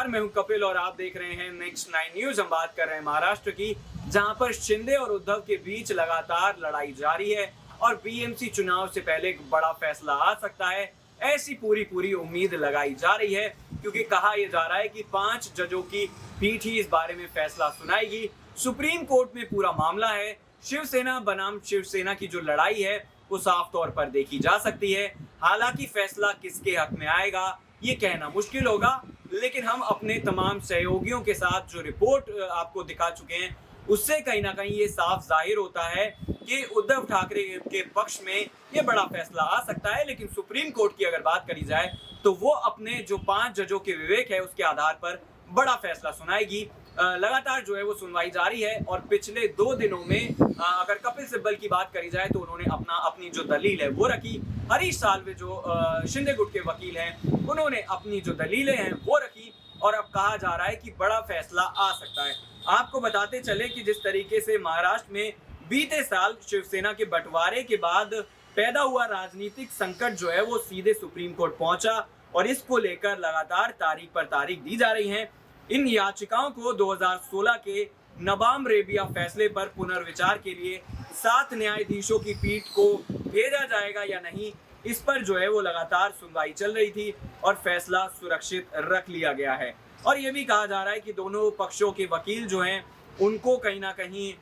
मैं हूं कपिल और आप देख रहे हैं नेक्स्ट 9 न्यूज। हम बात कर रहे हैं महाराष्ट्र की, जहां पर शिंदे और उद्धव के बीच लगातार लड़ाई जारी है और बीएमसी चुनाव से पहले एक बड़ा फैसला आ सकता है, ऐसी पूरी उम्मीद लगाई जा रही है। क्योंकि कहा यह जा रहा है कि 5 जजों की पीठ ही इस बारे में फैसला सुनाएगी। सुप्रीम कोर्ट में पूरा मामला है। शिवसेना बनाम शिवसेना की जो लड़ाई है वो साफ तौर पर देखी जा सकती है। हालांकि फैसला किसके हक में आएगा ये कहना मुश्किल होगा, लेकिन हम अपने तमाम सहयोगियों के साथ जो रिपोर्ट आपको दिखा चुके हैं उससे कहीं ना कहीं ये साफ जाहिर होता है कि उद्धव ठाकरे के पक्ष में ये बड़ा फैसला आ सकता है। लेकिन सुप्रीम कोर्ट की अगर बात करी जाए तो वो अपने जो 5 जजों के विवेक है उसके आधार पर बड़ा फैसला सुनाएगी। लगातार जो है वो सुनवाई जारी है और पिछले 2 दिनों में अगर कपिल सिब्बल की बात करी जाए तो उन्होंने अपनी जो दलील है वो रखी। हरीश साल्वे जो शिंदे गुट के वकील हैं उन्होंने अपनी जो दलीलें हैं वो रखी और अब कहा जा रहा है कि बड़ा फैसला आ सकता है। आपको बताते चले कि जिस तरीके से महाराष्ट्र में बीते साल शिवसेना के बंटवारे के बाद पैदा हुआ राजनीतिक संकट जो है वो सीधे सुप्रीम कोर्ट पहुंचा और इसको लेकर लगातार तारीख पर तारीख दी जा रही है। इन याचिकाओं को 2016 के नबाम रेबिया फैसले पर पुनर्विचार के लिए 7 न्यायाधीशों की पीठ को भेजा जाएगा या नहीं, इस पर जो है वो लगातार सुनवाई चल रही थी और फैसला सुरक्षित रख लिया गया है। और ये भी कहा जा रहा है कि दोनों पक्षों के वकील जो हैं उनको कहीं ना कहीं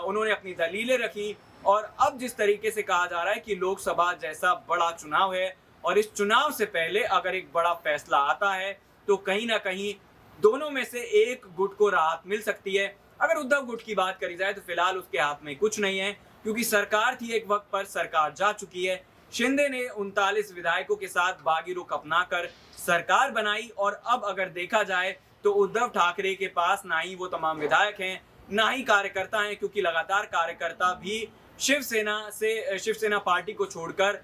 उन्होंने अपनी दलीलें रखी। और अब जिस तरीके से कहा जा रहा है कि लोकसभा जैसा बड़ा चुनाव है और इस चुनाव से पहले अगर एक बड़ा फैसला आता है तो कहीं ना कहीं दोनों में से एक गुट को राहत मिल सकती है। अगर उद्धव गुट की बात करी जाए तो फिलहाल उसके हाथ में कुछ नहीं है, क्योंकि सरकार थी एक वक्त पर, सरकार जा चुकी है। शिंदे ने 39 विधायकों के साथ बागी रुख अपनाकर सरकार बनाई और अब अगर देखा जाए तो उद्धव ठाकरे के पास ना ही वो तमाम विधायक हैं ना ही कार्यकर्ता हैं, क्योंकि लगातार कार्यकर्ता भी शिवसेना पार्टी को छोड़कर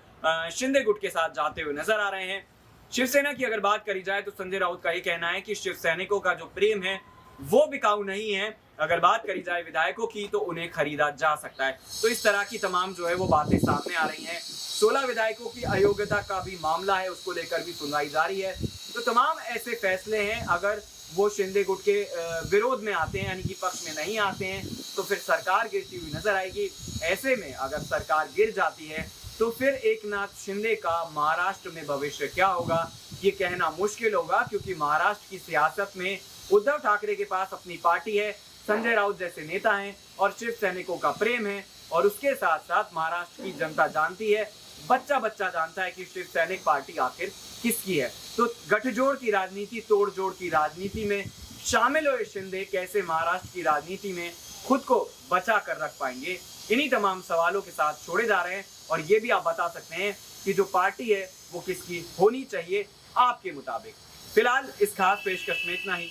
शिंदे गुट के साथ जाते हुए नजर आ रहे हैं। शिवसेना की अगर बात करी जाए तो संजय राउत का ये कहना है कि शिव सैनिकों का जो प्रेम है वो बिकाऊ नहीं है। अगर बात करी जाए विधायकों की तो उन्हें खरीदा जा सकता है। तो इस तरह की तमाम जो है वो बातें सामने आ रही हैं। 16 विधायकों की अयोग्यता का भी मामला है, उसको लेकर भी सुनवाई जारी है। तो तमाम ऐसे फैसले हैं, अगर वो शिंदे गुट के विरोध में आते हैं यानी कि पक्ष में नहीं आते हैं तो फिर सरकार गिरती हुई नजर आएगी। ऐसे में अगर सरकार गिर जाती है तो फिर एकनाथ शिंदे का महाराष्ट्र में भविष्य क्या होगा ये कहना मुश्किल होगा, क्योंकि महाराष्ट्र की सियासत में उद्धव ठाकरे के पास अपनी पार्टी है, संजय राउत जैसे नेता हैं और शिव सैनिकों का प्रेम है। और उसके साथ साथ महाराष्ट्र की जनता जानती है, बच्चा जानता है कि शिव सैनिक पार्टी आखिर किसकी है। तो गठजोड़ की राजनीति, तोड़जोड़ की राजनीति में शामिल हुए शिंदे कैसे महाराष्ट्र की राजनीति में खुद को बचा कर रख पाएंगे, इन्हीं तमाम सवालों के साथ छोड़े जा रहे हैं। और ये भी आप बता सकते हैं कि जो पार्टी है वो किसकी होनी चाहिए आपके मुताबिक। फिलहाल इस खास पेशकश में इतना ही।